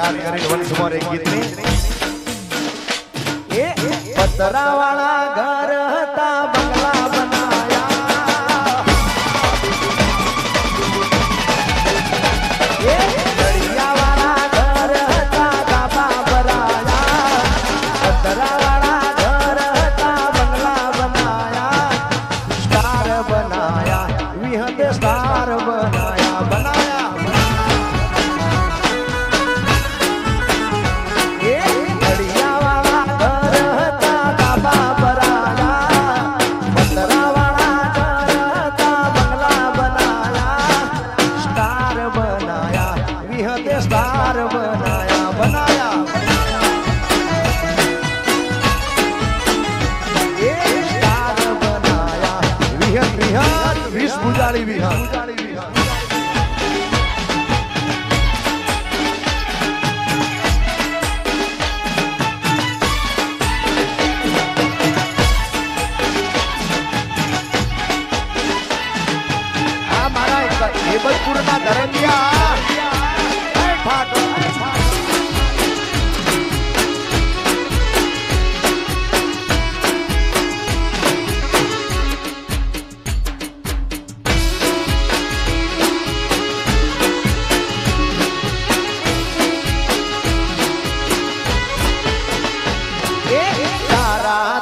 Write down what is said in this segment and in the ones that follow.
યાદ કરી વંશમાં એક ગીતની એ પતરાવાળા ઘર હતા બંગલા બનાયા એ દરિયાવાળા ઘર હતા ધાબા ભરાયા પતરાવાળા ઘર હતા બંગલા બનાયા સ્ટાર બનાયા વિહતે સ્ટાર બનાયા બનાયા स्टार बनाया बनाया ये स्टार बनाया विहत विहत विष बुझाड़ी विहत हमारा हेबतपुर ना धरतिया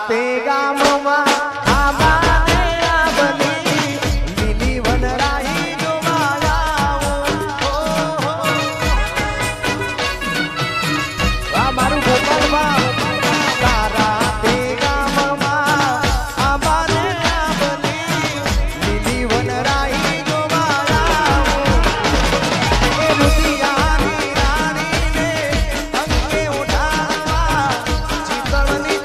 તે ગામમાં આબાને આબની લીલી વનરાઈ આ મારું ગોપાલમાં તારા તે ગામમાં આબાને આબની લીલી વનરાઈ એ રુદિયાની રાણીને અંગે ઉઠાવા ચિતળની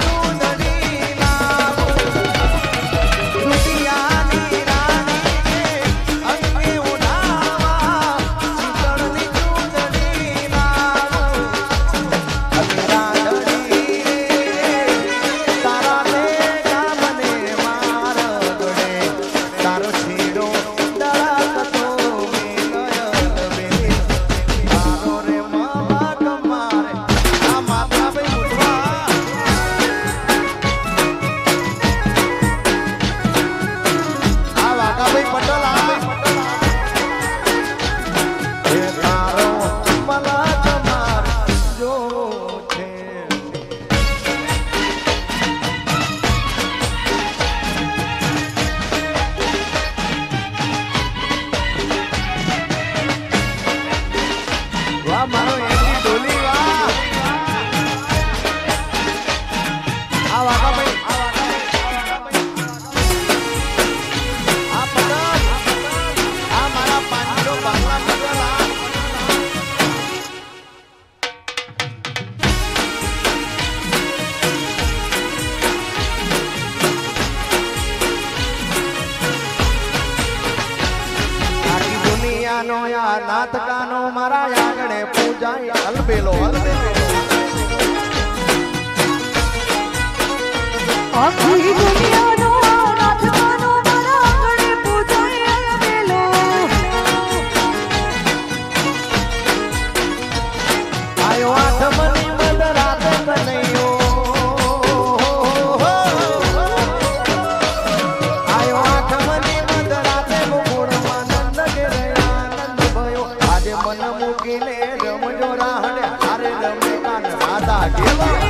મારો એની ડોલી વાહ આ વાકા ભાઈ આ પગલ આ મારા પાંચનો બાંગલા પગલ આખી દુનિયાનો યા નાથકાનો મારા આગળ પૂજાય અલબેલો આખી દુનિયાનો નાથકાનો મારા આગળ પૂજાય અલબેલો આયો આઠમની મધરાત કનૈયો આયો આઠમની મધરાતે મુકુળમાં નંદ ઘેરે આનંદ ભયો આજે મન મૂકીને રમજો રાહડે હારે રમે કાન રાધા કેવા